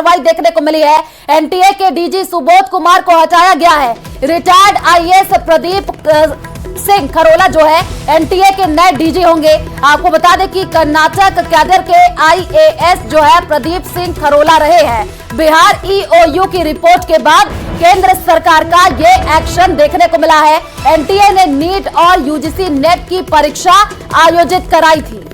कार्रवाई देखने को मिली है। एनटीए के डीजी सुबोध कुमार को हटाया गया है। रिटायर्ड आईएएस प्रदीप सिंह खरोला जो है एनटीए के नए डीजी होंगे। आपको बता दें कि कर्नाटक कैडर के आईएएस जो है प्रदीप सिंह खरोला रहे हैं। बिहार ईओयू की रिपोर्ट के बाद केंद्र सरकार का ये एक्शन देखने को मिला है। एनटीए ने नीट और यूजीसी नेट की परीक्षा आयोजित कराई थी।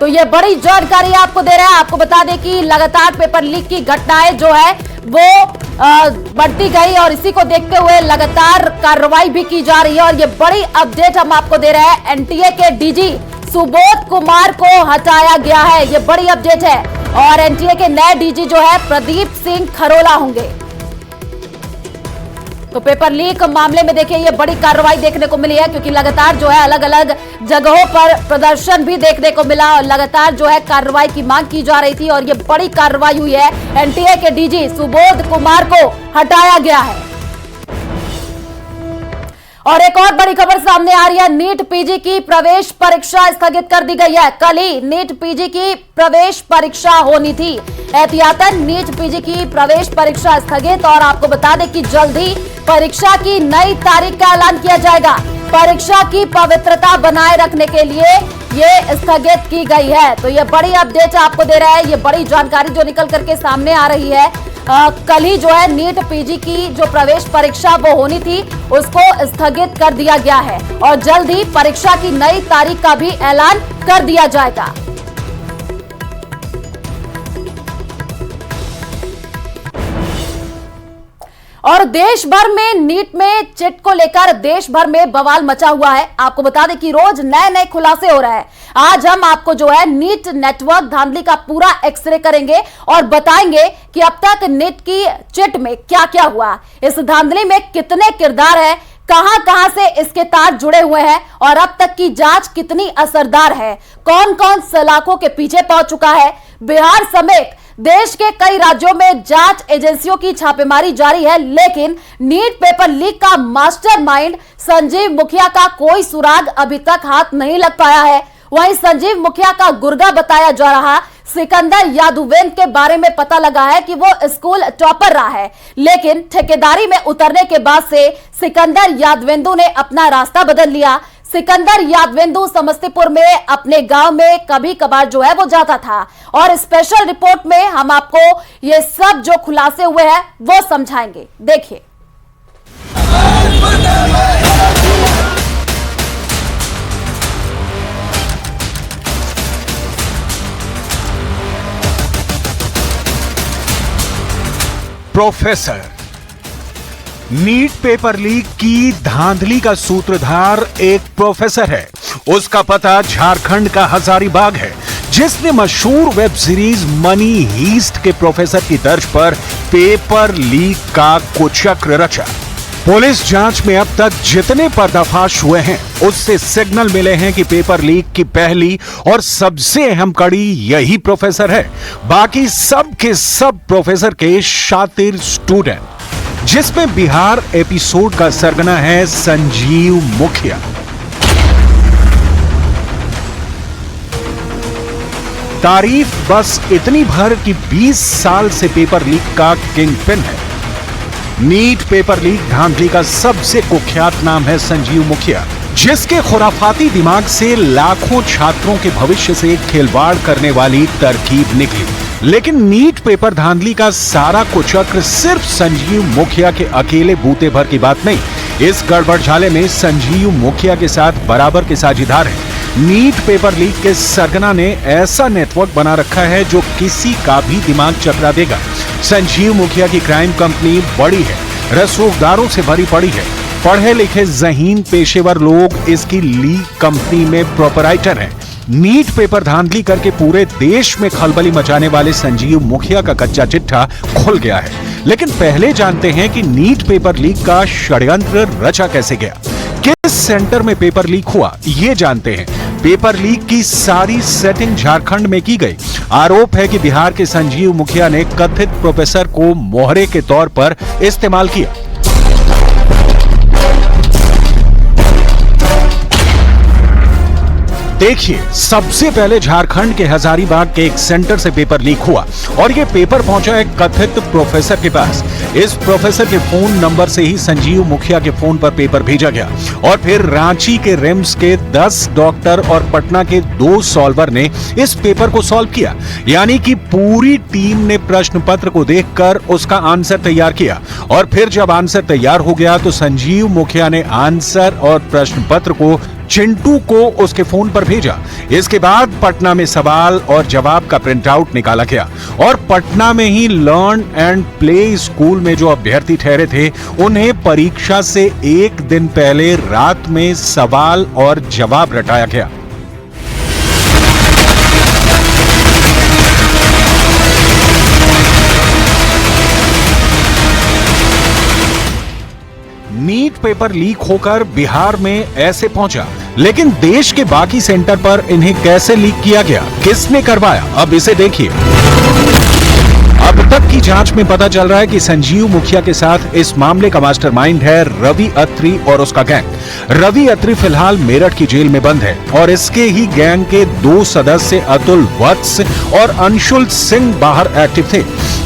तो ये बड़ी जानकारी आपको दे रहा है। आपको बता दें कि लगातार पेपर लीक की घटनाएं जो है वो बढ़ती गई और इसी को देखते हुए लगातार कार्रवाई भी की जा रही है। और ये बड़ी अपडेट हम आपको दे रहे हैं। एनटीए के डीजी सुबोध कुमार को हटाया गया है, ये बड़ी अपडेट है। और एनटीए के नए डीजी जो है प्रदीप सिंह खरोला होंगे। तो पेपर लीक मामले में देखिए ये बड़ी कार्रवाई देखने को मिली है, क्योंकि लगातार जो है अलग अलग जगहों पर प्रदर्शन भी देखने को मिला और लगातार जो है कार्रवाई की मांग की जा रही थी और ये बड़ी कार्रवाई हुई है। एनटीए के डीजी सुबोध कुमार को हटाया गया है। और एक और बड़ी खबर सामने आ रही है। नीट पीजी की प्रवेश परीक्षा स्थगित कर दी गई है। कल ही नीट पीजी की प्रवेश परीक्षा होनी थी। एहतियातन नीट पीजी की प्रवेश परीक्षा स्थगित। और आपको बता दें कि जल्द ही परीक्षा की नई तारीख का ऐलान किया जाएगा। परीक्षा की पवित्रता बनाए रखने के लिए ये स्थगित की गई है। तो ये बड़ी अपडेट आपको दे रहा है, ये बड़ी जानकारी जो निकल करके सामने आ रही है। कल ही जो है नीट पीजी की जो प्रवेश परीक्षा वो होनी थी उसको स्थगित कर दिया गया है और जल्द ही परीक्षा की नई तारीख का भी ऐलान कर दिया जाएगा। और देश भर में नीट में चिट को लेकर देश भर में बवाल मचा हुआ है। आपको बता दें कि रोज नए नए खुलासे हो रहे हैं। आज हम आपको जो है नीट नेटवर्क धांधली का पूरा एक्सरे करेंगे और बताएंगे कि अब तक नीट की चिट में क्या क्या हुआ, इस धांधली में कितने किरदार हैं, कहां कहां से इसके तार जुड़े हुए हैं और अब तक की जांच कितनी असरदार है, कौन कौन सलाखों के पीछे पहुंच चुका है। बिहार समेत देश के कई राज्यों में जांच एजेंसियों की छापेमारी जारी है, लेकिन नीट पेपर लीक का मास्टरमाइंड संजीव मुखिया का कोई सुराग अभी तक हाथ नहीं लग पाया है। वहीं संजीव मुखिया का गुर्गा बताया जा रहा सिकंदर यादवेंद्र के बारे में पता लगा है कि वो स्कूल टॉपर रहा है, लेकिन ठेकेदारी में उतरने के बाद से सिकंदर यादवेंद्र ने अपना रास्ता बदल लिया। सिकंदर यादवेंद्र समस्तीपुर में अपने गांव में कभी कभार जो है वो जाता था और स्पेशल रिपोर्ट में हम आपको ये सब जो खुलासे हुए हैं वो समझाएंगे। देखिए। प्रोफेसर नीट पेपर लीक की धांधली का सूत्रधार एक प्रोफेसर है। उसका पता झारखंड का हजारीबाग है, जिसने मशहूर वेब सीरीज मनी हीस्ट के प्रोफेसर की तर्ज पर पेपर लीक का कुचक्र रचा। पुलिस जांच में अब तक जितने पर्दाफाश हुए हैं उससे सिग्नल मिले हैं कि पेपर लीक की पहली और सबसे अहम कड़ी यही प्रोफेसर है। बाकी सब के सब प्रोफेसर के शातिर स्टूडेंट, जिसमें बिहार एपिसोड का सरगना है संजीव मुखिया। तारीफ बस इतनी भर कि 20 साल से पेपर लीक का किंग पिन है। नीट पेपर लीक धांधली का सबसे कुख्यात नाम है संजीव मुखिया, जिसके खुराफाती दिमाग से लाखों छात्रों के भविष्य से खिलवाड़ करने वाली तरकीब निकली। लेकिन नीट पेपर धांधली का सारा कुचक्र सिर्फ संजीव मुखिया के अकेले बूते भर की बात नहीं। इस गड़बड़झाले में संजीव मुखिया के साथ बराबर के साझीदार हैं। नीट पेपर लीक के सरगना ने ऐसा नेटवर्क बना रखा है जो किसी का भी दिमाग चकरा देगा। संजीव मुखिया की क्राइम कंपनी बड़ी है, रसूखदारों से भरी पड़ी है। पढ़े लिखे ज़हीन पेशेवर लोग इसकी लीक कंपनी में प्रोपराइटर हैं। नीट पेपर धांधली करके पूरे देश में खलबली मचाने वाले संजीव मुखिया का कच्चा चिट्ठा खुल गया है। लेकिन पहले जानते हैं कि नीट पेपर लीक का षड्यंत्र रचा कैसे गया, किस सेंटर में पेपर लीक हुआ ये जानते हैं। पेपर लीक की सारी सेटिंग झारखंड में की गई। आरोप है कि बिहार के संजीव मुखिया ने कथित प्रोफेसर को मोहरे के तौर पर इस्तेमाल किया। देखिए, सबसे पहले झारखंड के हजारीबाग के एक सेंटर से पेपर लीक हुआ और ये पेपर पहुंचा एक कथित प्रोफेसर के पास। इस प्रोफेसर के फोन नंबर से ही संजीव मुखिया के फोन पर पेपर भेजा गया और फिर रांची के रिम्स के 10 डॉक्टर और पटना के 2 सॉल्वर ने इस पेपर को सॉल्व किया। यानी कि पूरी टीम ने प्रश्न पत्र को देखकर उसका आंसर तैयार किया और फिर जब आंसर तैयार हो गया तो संजीव मुखिया ने आंसर और प्रश्न पत्र को चिंटू को उसके फोन पर भेजा। इसके बाद पटना में सवाल और जवाब का प्रिंट आउट निकाला गया और पटना में ही लर्न एंड प्ले स्कूल में जो अभ्यर्थी ठहरे थे उन्हें परीक्षा से एक दिन पहले रात में सवाल और जवाब रटाया गया। नीट पेपर लीक होकर बिहार में ऐसे पहुंचा, लेकिन देश के बाकी सेंटर पर इन्हें कैसे लीक किया गया, किसने करवाया, अब इसे देखिए। अब तक की जांच में पता चल रहा है कि संजीव मुखिया के साथ इस मामले का मास्टरमाइंड है रवि अत्री और उसका गैंग। रवि अत्री फिलहाल मेरठ की जेल में बंद है और इसके ही गैंग के 2 सदस्य अतुल वत्स और अंशुल सिंह बाहर एक्टिव थे।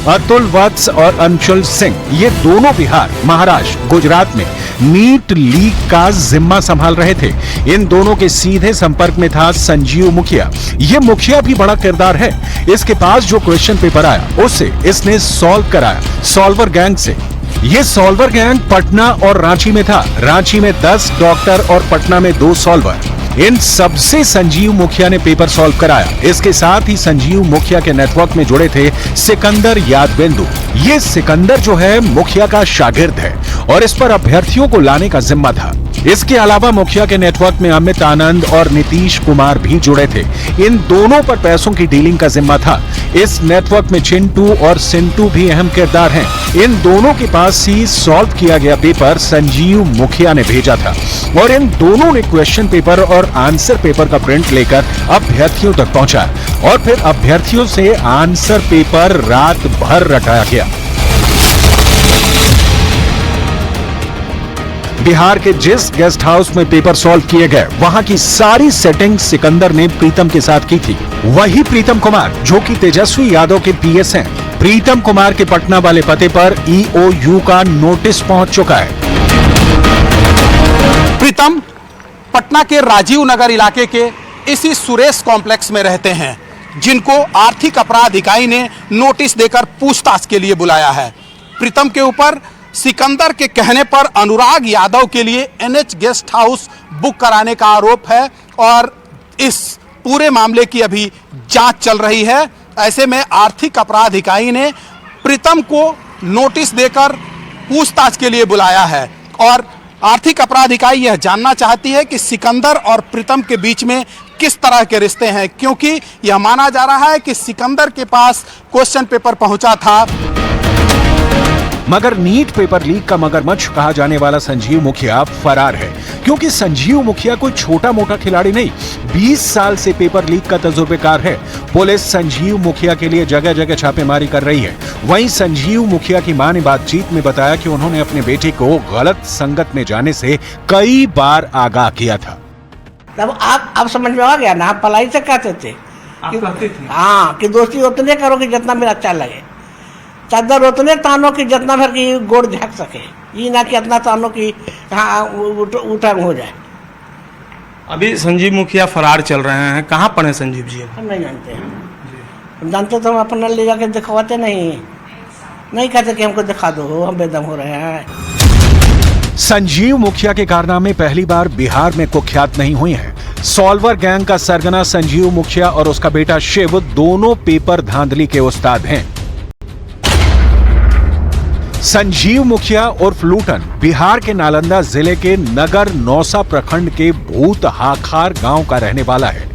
अतुल वत्स और अंशुल सिंह ये दोनों बिहार, महाराष्ट्र, गुजरात में नीट लीक का जिम्मा संभाल रहे थे। इन दोनों के सीधे संपर्क में था संजीव मुखिया। ये मुखिया भी बड़ा किरदार है। इसके पास जो क्वेश्चन पेपर आया उसे इसने सॉल्व कराया सॉल्वर गैंग से। ये सॉल्वर गैंग पटना और रांची में था। रांची में 10 डॉक्टर और पटना में 2 सॉल्वर। इन सबसे संजीव मुखिया ने पेपर सॉल्व कराया। इसके साथ ही संजीव मुखिया के नेटवर्क में जुड़े थे सिकंदर यादवेंदु। ये सिकंदर जो है मुखिया का शागिर्द है और इस पर अभ्यर्थियों को लाने का जिम्मा था। इसके अलावा मुखिया के नेटवर्क में अमित आनंद और नीतीश कुमार भी जुड़े थे। इन दोनों पर पैसों की डीलिंग का जिम्मा था। इस नेटवर्क में चिंटू और सिंटू भी अहम किरदार हैं। इन दोनों के पास ही सॉल्व किया गया पेपर संजीव मुखिया ने भेजा था और इन दोनों ने क्वेश्चन पेपर और आंसर पेपर का प्रिंट लेकर अभ्यर्थियों तक पहुंचा और फिर अभ्यर्थियों से आंसर पेपर रात भर रटाया गया। बिहार के जिस गेस्ट हाउस में पेपर सॉल्व किए गए वहां की सारी सेटिंग सिकंदर ने प्रीतम के साथ की थी। वही प्रीतम कुमार जो कि तेजस्वी यादव के पीएस हैं। प्रीतम कुमार के पटना वाले पते पर EOU का नोटिस पहुंच चुका है। प्रीतम पटना के राजीव नगर इलाके के इसी सुरेश कॉम्प्लेक्स में रहते हैं, जिनको आर्थिक अपराध इकाई ने नोटिस देकर पूछताछ के लिए बुलाया है। प्रीतम के ऊपर सिकंदर के कहने पर अनुराग यादव के लिए NH गेस्ट हाउस बुक कराने का आरोप है और इस पूरे मामले की अभी जांच चल रही है। ऐसे में आर्थिक अपराध इकाई ने प्रीतम को नोटिस देकर पूछताछ के लिए बुलाया है और आर्थिक अपराध इकाई यह जानना चाहती है कि सिकंदर और प्रीतम के बीच में किस तरह के रिश्ते हैं, क्योंकि यह माना जा रहा है कि सिकंदर के पास क्वेश्चन पेपर पहुंचा था। मगर नीट पेपर लीक का मगरमच्छ कहा जाने वाला संजीव मुखिया फरार है, क्योंकि संजीव मुखिया कोई छोटा मोटा खिलाड़ी नहीं, 20 साल से पेपर लीक का तजुर्बेकार है। पुलिस संजीव मुखिया के लिए जगह जगह छापेमारी कर रही है। वहीं संजीव मुखिया की मां ने बातचीत में बताया कि उन्होंने अपने बेटे को गलत संगत में जाने से कई बार आगाह किया था। तब आप समझ में आ गया ना, आप पलाई से कहते थे हाँ कि दोस्ती उतने करो कि जितना मेरा अच्छा लगे, चादर उतने तानो की जितना भर की गोड़ झक सके, ये ना कि इतना तानो की हाँ उठा हो जाए। अभी संजीव मुखिया फरार चल रहे हैं, कहाँ पर हैं संजीव जी? हम नहीं जानते हैं। जानते तो हम अपना ले जाके दिखवाते नहीं कहते कि हमको दिखा दो, हम बेदम हो रहे हैं। संजीव मुखिया के कारनामे पहली बार बिहार में कुख्यात नहीं हुए हैं। सॉल्वर गैंग का सरगना संजीव मुखिया और उसका बेटा शिव दोनों पेपर धांधली के उस्ताद हैं। संजीव मुखिया उर्फ लूटन बिहार के नालंदा जिले के नगर नौसा प्रखंड के भूत हाखार गांव का रहने वाला है।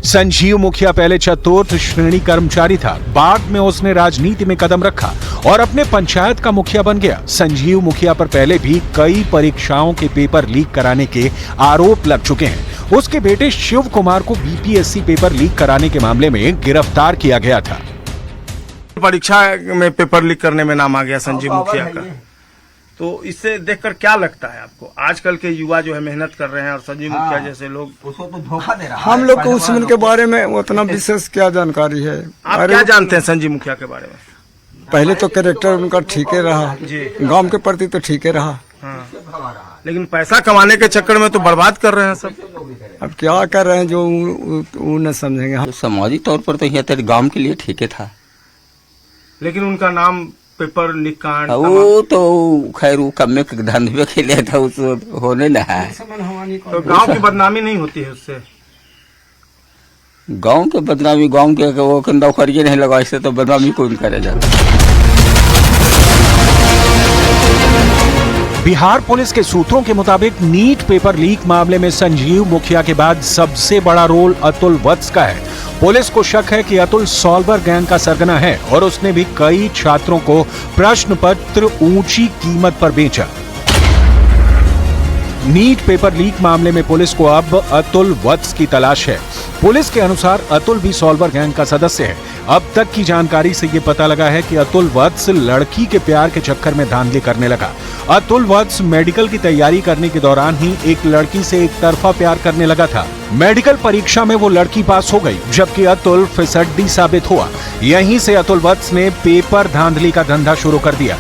संजीव मुखिया पहले चतुर्थ श्रेणी कर्मचारी था, बाद में उसने राजनीति में कदम रखा और अपने पंचायत का मुखिया बन गया। संजीव मुखिया पर पहले भी कई परीक्षाओं के पेपर लीक कराने के आरोप लग चुके हैं। उसके बेटे शिव कुमार को बीपीएससी पेपर लीक कराने के मामले में गिरफ्तार किया गया था। परीक्षा में पेपर लीक करने में नाम आ गया संजीव मुखिया का। तो इससे देखकर क्या लगता है आपको? आजकल के युवा जो है मेहनत कर रहे हैं और संजीव मुखिया जैसे लोग उसको तो धोखा दे रहा है। हम लोग को उसमें के बारे में उतना विशेष क्या जानकारी है। आप क्या जानते हैं संजीव मुखिया के बारे में? पहले तो कैरेक्टर उनका ठीक ही रहा जी। गांव के प्रति तो ठीक ही रहा। हाँ। लेकिन पैसा कमाने के चक्कर में तो बर्बाद कर रहे हैं सब। अब क्या कर रहे हैं जो वो न समझेंगे। तो सामाजिक तौर पर तो यह गांव के लिए ठीक ही था, लेकिन उनका नाम पेपर लीक कांड वो तो खैर वो कम धंधे के लिए था, उस होने न है। तो गांव की बदनामी नहीं होती है उससे? गांव के बदनामी गांव के वो नौकरिये नहीं लगा, इससे तो बदनामी कौन करेगा। बिहार पुलिस के सूत्रों के मुताबिक नीट पेपर लीक मामले में संजीव मुखिया के बाद सबसे बड़ा रोल अतुल वत्स का है। पुलिस को शक है कि अतुल सॉल्वर गैंग का सरगना है और उसने भी कई छात्रों को प्रश्न पत्र ऊंची कीमत पर बेचा। नीट पेपर लीक मामले में पुलिस को अब अतुल वत्स की तलाश है। पुलिस के अनुसार अतुल भी सॉल्वर गैंग का सदस्य है। अब तक की जानकारी से ये पता लगा है कि अतुल वत्स लड़की के प्यार के चक्कर में धांधली करने लगा। अतुल वत्स मेडिकल की तैयारी करने के दौरान ही एक लड़की से एक तरफा प्यार करने लगा था। मेडिकल परीक्षा में वो लड़की पास हो गई, जबकि अतुल फिसड्डी साबित हुआ। यहीं से अतुल वत्स ने पेपर धांधली का धंधा शुरू कर दिया।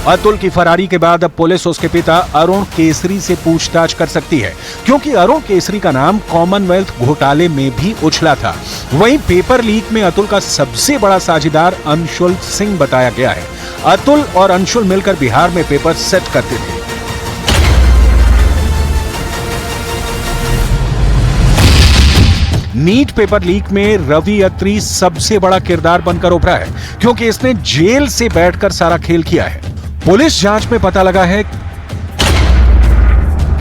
अतुल की फरारी के बाद अब पुलिस उसके पिता अरुण केसरी से पूछताछ कर सकती है, क्योंकि अरुण केसरी का नाम कॉमनवेल्थ घोटाले में भी उछला था। वहीं पेपर लीक में अतुल का सबसे बड़ा साझेदार अंशुल सिंह बताया गया है। अतुल और अंशुल मिलकर बिहार में पेपर सेट करते थे। नीट पेपर लीक में रवि अत्री सबसे बड़ा किरदार बनकर उभरा है, क्योंकि इसने जेल से बैठकर सारा खेल किया है। पुलिस जांच में पता लगा है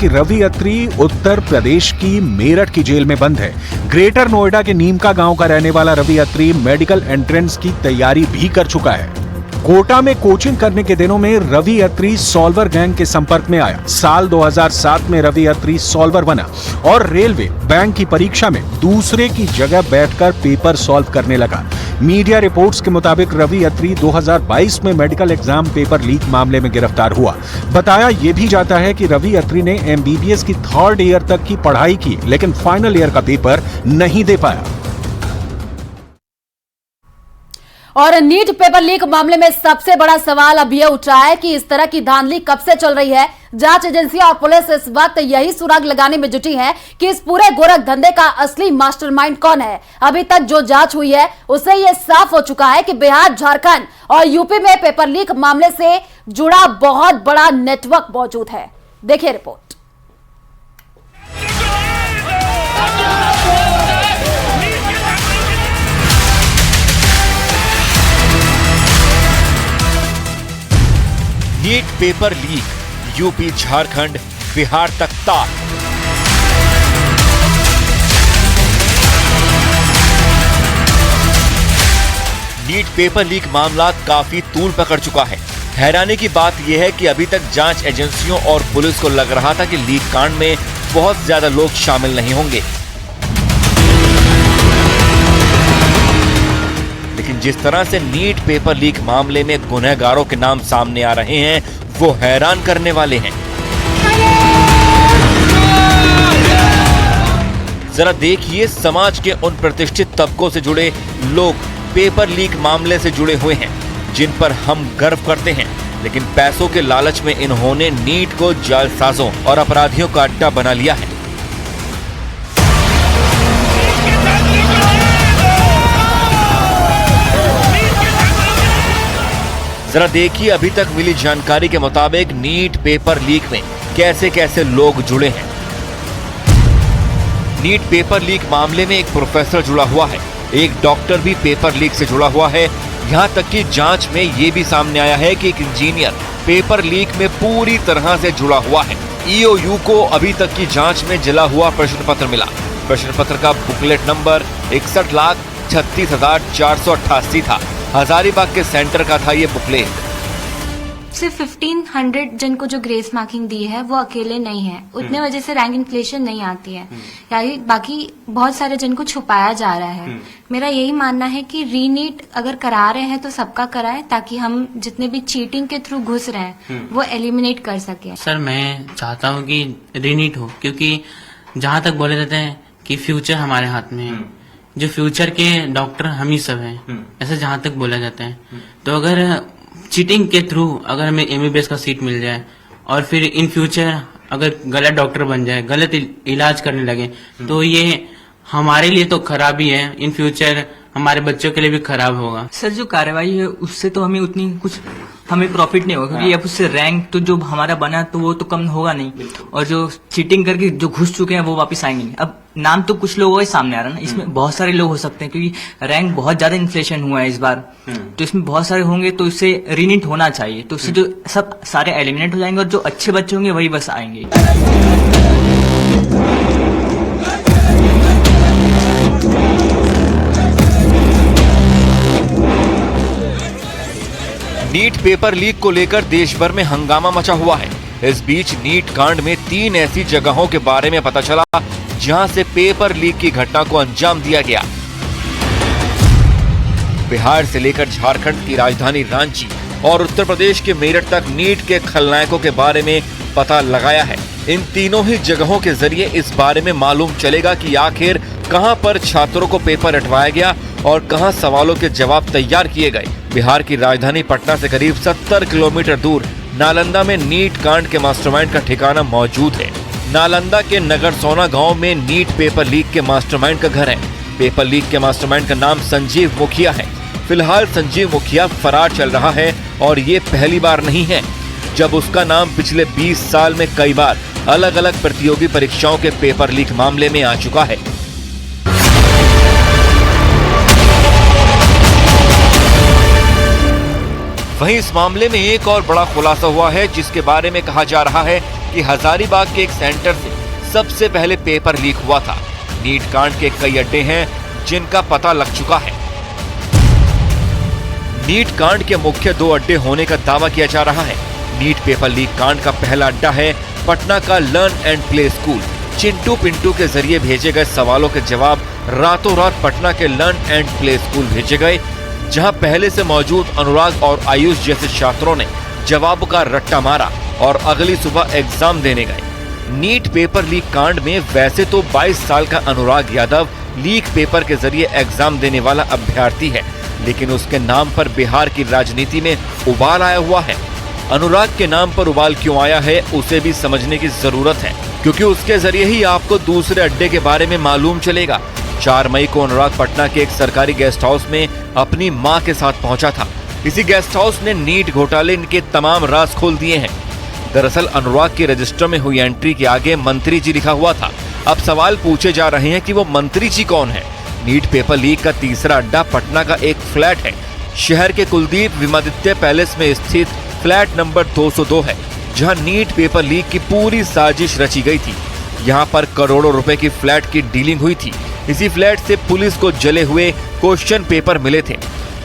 कि रवि अत्री उत्तर प्रदेश की मेरठ की जेल में बंद है। ग्रेटर नोएडा के नीमका गांव का रहने वाला रवि अत्री मेडिकल एंट्रेंस की तैयारी भी कर चुका है। कोटा में कोचिंग करने के दिनों में रवि अत्री सॉल्वर गैंग के संपर्क में आया। साल 2007 में रवि अत्री सॉल्वर बना और रेलवे बैंक की परीक्षा में दूसरे की जगह बैठकर पेपर सॉल्व करने लगा। मीडिया रिपोर्ट्स के मुताबिक रवि अत्री 2022 में मेडिकल एग्जाम पेपर लीक मामले में गिरफ्तार हुआ। बताया यह भी जाता है कि रवि अत्री ने MBBS की 3rd ईयर तक की पढ़ाई की, लेकिन फाइनल ईयर का पेपर नहीं दे पाया। और नीट पेपर लीक मामले में सबसे बड़ा सवाल अब यह उठ रहा है कि इस तरह की धांधली कब से चल रही है। जांच एजेंसियां और पुलिस इस वक्त यही सुराग लगाने में जुटी है कि इस पूरे गोरख धंधे का असली मास्टरमाइंड कौन है। अभी तक जो जांच हुई है उससे यह साफ हो चुका है कि बिहार, झारखंड और यूपी में पेपर लीक मामले से जुड़ा बहुत बड़ा नेटवर्क मौजूद है। देखिए report. NEET paper leak, UP, Jharkhand, Bihar तक तार। नीट पेपर लीक मामला काफी तूल पकड़ चुका है। हैरानी की बात यह है कि अभी तक जांच एजेंसियों और पुलिस को लग रहा था कि लीक कांड में बहुत ज्यादा लोग शामिल नहीं होंगे, लेकिन जिस तरह से नीट पेपर लीक मामले में गुनहगारों के नाम सामने आ रहे हैं वो हैरान करने वाले हैं। जरा देखिए, समाज के उन प्रतिष्ठित तबकों से जुड़े लोग पेपर लीक मामले से जुड़े हुए हैं जिन पर हम गर्व करते हैं, लेकिन पैसों के लालच में इन्होंने नीट को जालसाजों और अपराधियों का अड्डा बना लिया है। जरा देखिए, अभी तक मिली जानकारी के मुताबिक नीट पेपर लीक में कैसे कैसे लोग जुड़े हैं। नीट पेपर लीक मामले में एक प्रोफेसर जुड़ा हुआ है, एक डॉक्टर भी पेपर लीक से जुड़ा हुआ है। यहां तक कि जांच में यह भी सामने आया है कि एक इंजीनियर पेपर लीक में पूरी तरह से जुड़ा हुआ है। EOU को अभी तक की जांच में जला हुआ प्रश्न पत्र मिला। प्रश्न पत्र का बुकलेट नंबर 61,36,488 था। हजारीबाग के सेंटर का था ये बुकलेट। सिर्फ 1500 जन को जो ग्रेस मार्किंग दी है वो अकेले नहीं है, उतने वजह से रैंक इन्फ्लेशन नहीं आती है, यानी बाकी बहुत सारे जन को छुपाया जा रहा है। मेरा यही मानना है कि रीनीट अगर करा रहे हैं तो सबका कराए, ताकि हम जितने भी चीटिंग के थ्रू घुस रहे हैं वो एलिमिनेट कर सके। सर मैं चाहता हूँ कि रीनीट हो, क्योंकि जहाँ तक बोले जाते हैं कि फ्यूचर हमारे हाथ में है, जो फ्यूचर के डॉक्टर हम ही सब हैं, ऐसा जहाँ तक बोला जाता है। तो अगर चीटिंग के थ्रू अगर हमें एमबीबीएस का सीट मिल जाए और फिर इन फ्यूचर अगर गलत डॉक्टर बन जाए, गलत इलाज करने लगे, तो ये हमारे लिए तो खराब ही है, इन फ्यूचर हमारे बच्चों के लिए भी खराब होगा। सर जो कार्रवाई है उससे तो हमें उतनी कुछ हमें प्रॉफिट नहीं होगा, क्योंकि अब उससे रैंक तो जो हमारा बना तो वो तो कम होगा नहीं, और जो चीटिंग करके जो घुस चुके हैं वो वापस आएंगे नहीं। अब नाम तो कुछ लोगों के सामने आ रहा है ना, इसमें बहुत सारे लोग हो सकते हैं, क्योंकि रैंक बहुत ज्यादा इन्फ्लेशन हुआ है इस बार, तो इसमें बहुत सारे होंगे, तो इससे रीनीट होना चाहिए, तो उससे जो सब सारे एलिमिनेट हो जाएंगे और जो अच्छे बच्चे होंगे वही बस आएंगे। नीट पेपर लीक को लेकर देश भर में हंगामा मचा हुआ है। इस बीच नीट कांड में 3 ऐसी जगहों के बारे में पता चला जहां से पेपर लीक की घटना को अंजाम दिया गया। बिहार से लेकर झारखंड की राजधानी रांची और उत्तर प्रदेश के मेरठ तक नीट के खलनायकों के बारे में पता लगाया है। इन तीनों ही जगहों के जरिए इस बारे में मालूम चलेगा कि आखिर कहां पर छात्रों को पेपर रटवाया गया और कहां सवालों के जवाब तैयार किए गए। बिहार की राजधानी पटना से करीब 70 किलोमीटर दूर नालंदा में नीट कांड के मास्टरमाइंड का ठिकाना मौजूद है। नालंदा के नगरसोना गांव में नीट पेपर लीक के मास्टरमाइंड का घर है। पेपर लीक के मास्टरमाइंड का नाम संजीव मुखिया है। फिलहाल संजीव मुखिया फरार चल रहा है और ये पहली बार नहीं है जब उसका नाम पिछले 20 साल में कई बार अलग अलग प्रतियोगी परीक्षाओं के पेपर लीक मामले में आ चुका है। वहीं इस मामले में एक और बड़ा खुलासा हुआ है, जिसके बारे में कहा जा रहा है कि हजारीबाग के एक सेंटर से सबसे पहले पेपर लीक हुआ था। नीट कांड के कई अड्डे हैं जिनका पता लग चुका है। नीट कांड के मुख्य 2 अड्डे होने का दावा किया जा रहा है। नीट पेपर लीक कांड का पहला अड्डा है पटना का learn and play school. Chintu Pintu के जरिए भेजे गए सवालों के जवाब रातों रात पटना के लर्न एंड प्ले स्कूल भेजे गए, जहां पहले से मौजूद अनुराग और आयुष जैसे छात्रों ने जवाब का रट्टा मारा और अगली सुबह एग्जाम देने गए। नीट पेपर लीक कांड में वैसे तो 22 साल का अनुराग यादव लीक पेपर के जरिए एग्जाम देने वाला अभ्यर्थी है, लेकिन उसके नाम पर बिहार की राजनीति में उबाल आया हुआ है। अनुराग के नाम पर उबाल क्यों आया है उसे भी समझने की जरूरत है, क्योंकि उसके जरिए ही आपको दूसरे अड्डे के बारे में मालूम चलेगा। 4 मई को अनुराग पटना के एक सरकारी गेस्ट हाउस में अपनी मां के साथ पहुंचा था। इसी गेस्ट हाउस ने नीट घोटाले के तमाम राज खोल दिए हैं। दरअसल अनुराग के रजिस्टर में हुई एंट्री के आगे मंत्री जी लिखा हुआ था। अब सवाल पूछे जा रहे हैं कि वो मंत्री जी कौन है। नीट पेपर लीक का तीसरा अड्डा पटना का एक फ्लैट है। शहर के कुलदीप विमादित्य पैलेस में स्थित फ्लैट नंबर 202 है, जहां नीट पेपर लीक की पूरी साजिश रची गई थी। यहां पर करोड़ों रुपए की फ्लैट की डीलिंग हुई थी। इसी फ्लैट से पुलिस को जले हुए क्वेश्चन पेपर मिले थे।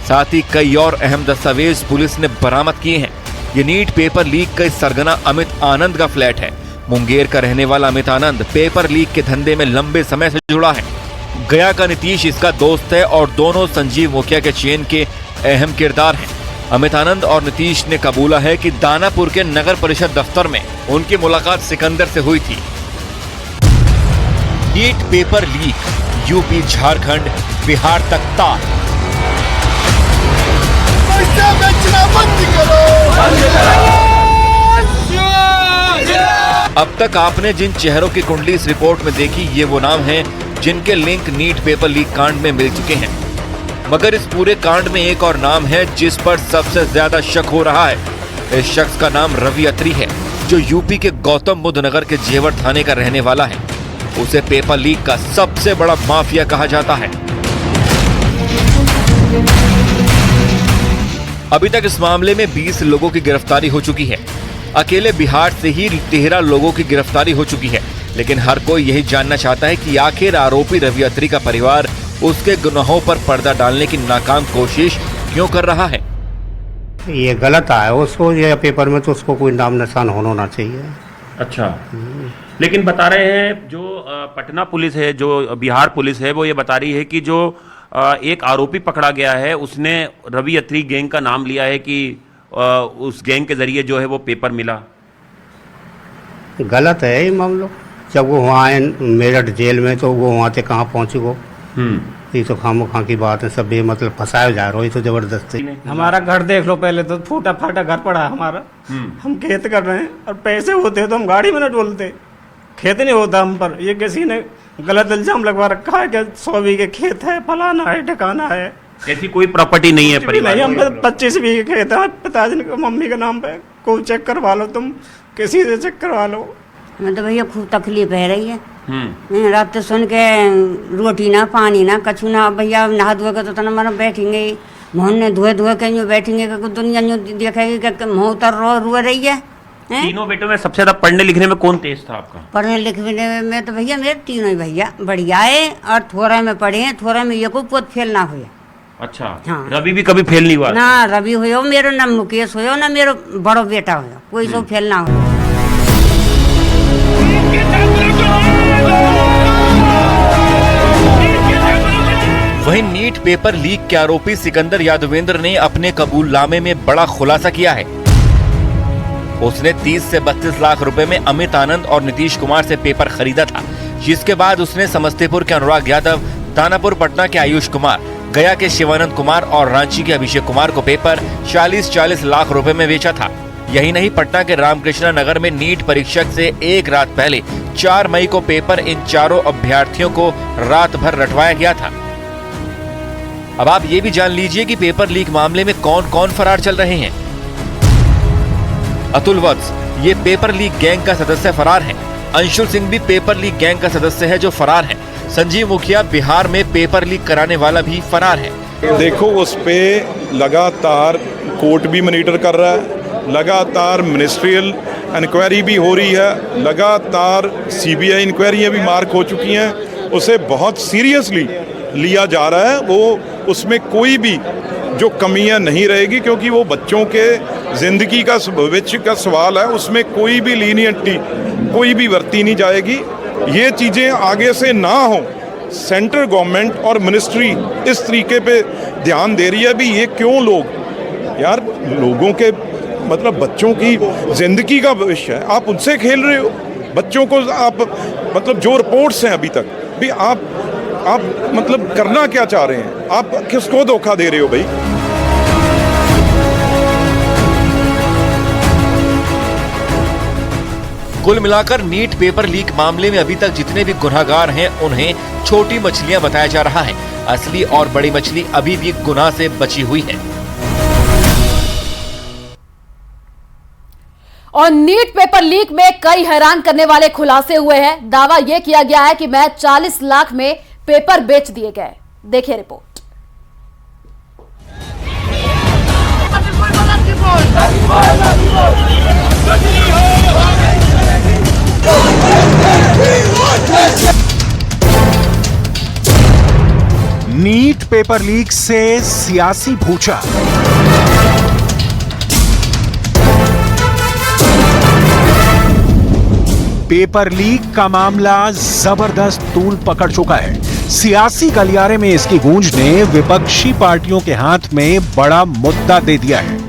साथ ही कई और अहम दस्तावेज पुलिस ने बरामद किए हैं। ये नीट पेपर लीक का सरगना अमित आनंद का फ्लैट है। मुंगेर का रहने वाला अमित आनंद पेपर लीक के धंधे में लंबे समय से जुड़ा है। गया का नीतीश इसका दोस्त है और दोनों संजीव मुखिया के चेन के अहम किरदार हैं। अमित आनंद और नीतीश ने कबूला है कि दानापुर के नगर परिषद दफ्तर में उनकी मुलाकात सिकंदर से हुई थी। NEET paper leak, UP, Jharkhand, Bihar तक तार। अब तक आपने जिन चेहरों की कुंडली इस रिपोर्ट में देखी, ये वो नाम हैं जिनके लिंक नीट पेपर लीक कांड में मिल चुके हैं। मगर इस पूरे कांड में एक और नाम है जिस पर सबसे ज्यादा शक हो रहा है। इस शख्स का नाम रवि अत्री है, जो यूपी के गौतम बुद्ध नगर के जेवर थाने का रहने वाला है। उसे पेपर लीक का सबसे बड़ा माफिया कहा जाता है। अभी तक इस मामले में 20 लोगों की गिरफ्तारी हो चुकी है। अकेले बिहार से ही 13 लोगों की गिरफ्तारी हो चुकी है। लेकिन हर कोई यही जानना चाहता है कि आखिर आरोपी रवि अत्री का परिवार उसके गुनाहों पर पर्दा डालने की नाकाम कोशिश क्यों कर रहा है। ये गलत आया उसको, ये पेपर में तो उसको कोई नाम निशान होना चाहिए। अच्छा, लेकिन बता रहे हैं जो पटना पुलिस है, जो बिहार पुलिस है, वो ये बता रही है कि जो एक आरोपी पकड़ा गया है उसने रवि अत्री गैंग का नाम लिया है कि उस गैंग के जरिए जो है वो पेपर मिला। गलत है ये मामला। जब वो वहाँ आए मेरठ जेल में तो वो वहाँ से कहाँ पहुँचे वो, ये तो खामोखा की बात है। सब ये मतलब फंसाया जा रहा है, ये तो जबरदस्ती। हमारा घर देख लो, पहले तो फूटा फाटा घर पड़ा है हमारा। हम खेत कर रहे हैं और पैसे होते तो हम गाड़ी में न डोलते, खेत नहीं होता हम पर। ये किसी ने गलत इल्जाम लगवा रखा है कि 100 बीघे खेत है, फलाना है, ठिकाना है। ऐसी कोई प्रॉपर्टी नहीं है परिवार नहीं, हम 25 बीघे खेत है पिताजी मम्मी के नाम पे। कोई चेक करवा लो, तुम किसी से चेक करवा लो। मैं तो भैया खूब तकलीफ है रही है। रात तो सुन के रोटी ना पानी ना कछु ना। भैया नहा धोए के तो तना मना बैठेंगे, मोहन धोए धोए के यूँ बैठेंगे, दुनिया यूँ देखेगी कि मुँह उतर रो रही है। तीनों बेटों में सबसे ज्यादा पढ़ने लिखने में कौन तेज था आपका? पढ़ने लिखने में तो भैया मेरे तीनों ही भैया बढ़िया है, और थोड़ा में पढ़े हैं, थोड़ा में ये को पोत फेल ना हुआ। अच्छा, हाँ। रवि भी कभी फेल नहीं हुआ ना? रवि हुआ मेरो, ना मुकेश हुआ, ना मेरो बड़ो बेटा हुआ, कोई सो फेल ना हुआ। वहीं नीट पेपर लीक के आरोपी सिकंदर यादवेंद्र ने अपने कबूलनामे में बड़ा खुलासा किया है। उसने 30 से 32 लाख रुपए में अमित आनंद और नीतीश कुमार से पेपर खरीदा था, जिसके बाद उसने समस्तीपुर के अनुराग यादव, दानापुर पटना के आयुष कुमार, गया के शिवानंद कुमार और रांची के अभिषेक कुमार को पेपर 40-40 लाख रुपए में बेचा था। यही नहीं, पटना के रामकृष्णा नगर में नीट परीक्षक से एक रात पहले 4 मई को पेपर इन चारों अभ्यर्थियों को रात भर रटवाया गया था। अब आप ये भी जान लीजिए कि पेपर लीक मामले में कौन कौन फरार चल रहे हैं। अतुल वत्स, ये पेपर लीक गैंग का सदस्य फरार है। अंशुल सिंह भी पेपर लीक गैंग का सदस्य है जो फरार है। संजीव मुखिया बिहार में पेपर लीक कराने वाला भी फरार है। देखो, उस पे लगातार कोर्ट भी मॉनिटर कर रहा है, लगातार मिनिस्ट्रियल इंक्वायरी भी हो रही है, लगातार सीबीआई इंक्वायरियाँ भी मार्क हो चुकी हैं। उसे बहुत सीरियसली लिया जा रहा है। वो उसमें कोई भी जो कमियां नहीं रहेगी, क्योंकि वो बच्चों के ज़िंदगी का भविष्य का सवाल है। उसमें कोई भी लीनियंटी कोई भी बरती नहीं जाएगी। ये चीज़ें आगे से ना हो। सेंट्रल गवर्नमेंट और मिनिस्ट्री इस तरीके पे ध्यान दे रही है। भी ये क्यों लोग, यार लोगों के मतलब बच्चों की ज़िंदगी का भविष्य है, आप उनसे खेल रहे हो। बच्चों को आप मतलब जो रिपोर्ट्स हैं अभी तक भी आप मतलब करना क्या चाह रहे हैं? आप किसको धोखा दे रहे हो भाई? कुल मिलाकर नीट पेपर लीक मामले में अभी तक जितने भी गुनहगार हैं उन्हें छोटी मछलियां बताया जा रहा है। असली और बड़ी मछली अभी भी गुनाह से बची हुई है। और नीट पेपर लीक में कई हैरान करने वाले खुलासे हुए हैं। दावा यह किया गया है कि मैं 40 लाख में पेपर बेच दिए गए। देखिए रिपोर्ट। नीट पेपर लीक से सियासी भूचाल। पेपर लीक का मामला जबरदस्त तूल पकड़ चुका है। सियासी गलियारे में इसकी गूंज ने विपक्षी पार्टियों के हाथ में बड़ा मुद्दा दे दिया है।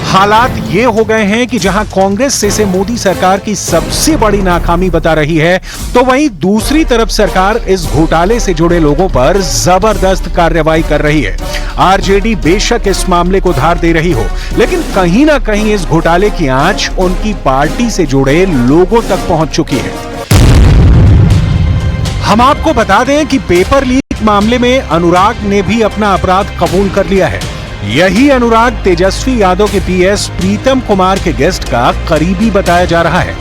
हालात ये हो गए हैं कि जहां कांग्रेस से इसे मोदी सरकार की सबसे बड़ी नाकामी बता रही है, तो वहीं दूसरी तरफ सरकार इस घोटाले से जुड़े लोगों पर जबरदस्त कार्रवाई कर रही है। आरजेडी बेशक इस मामले को धार दे रही हो, लेकिन कहीं ना कहीं इस घोटाले की आंच उनकी पार्टी से जुड़े लोगों तक पहुंच चुकी है। हम आपको बता दें कि पेपर लीक मामले में अनुराग ने भी अपना अपराध कबूल कर लिया है। यही अनुराग तेजस्वी यादव के पीएस प्रीतम कुमार के गेस्ट का करीबी बताया जा रहा है।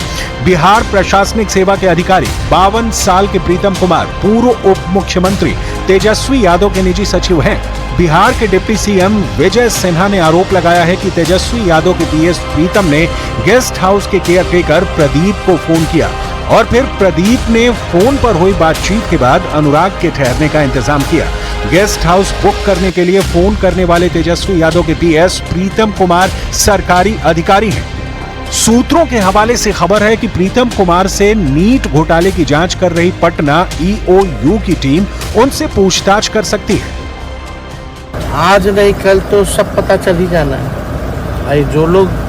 बिहार प्रशासनिक सेवा के अधिकारी 52 साल के प्रीतम कुमार पूर्व उप मुख्यमंत्री तेजस्वी यादव के निजी सचिव हैं। बिहार के डिप्टी सीएम विजय सिन्हा ने आरोप लगाया है कि तेजस्वी यादव के पीएस प्रीतम ने गेस्ट हाउस के केयरटेकर प्रदीप को फोन किया और फिर प्रदीप ने फोन पर हुई बातचीत के बाद अनुराग के ठहरने का इंतजाम किया। गेस्ट हाउस बुक करने के लिए फोन करने वाले तेजस्वी यादव के पीएस प्रीतम कुमार सरकारी अधिकारी हैं। सूत्रों के हवाले से खबर है कि प्रीतम कुमार से नीट घोटाले की जांच कर रही पटना ईओयू की टीम उनसे पूछताछ कर सकती है। आज नहीं कल तो सब पता चल ही जाना है भाई। जो लोग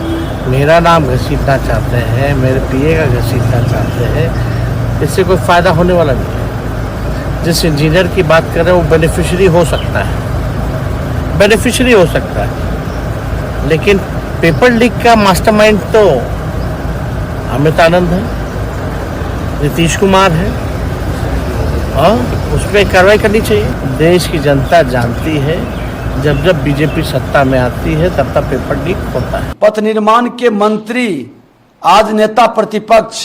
मेरा नाम घसीटना चाहते हैं, मेरे पीए का घसीटना चाहते हैं, इससे कोई फायदा होने वाला नहीं है। जिस इंजीनियर की बात कर रहे हैं वो बेनिफिशियरी हो सकता है, बेनिफिशियरी हो सकता है, लेकिन पेपर लीक का मास्टरमाइंड तो अमित आनंद है, नीतीश कुमार है, और उस पर कार्रवाई करनी चाहिए। देश की जनता जानती है जब जब बीजेपी सत्ता में आती है तब पेपर लीक होता है। पथ निर्माण के मंत्री आज नेता प्रतिपक्ष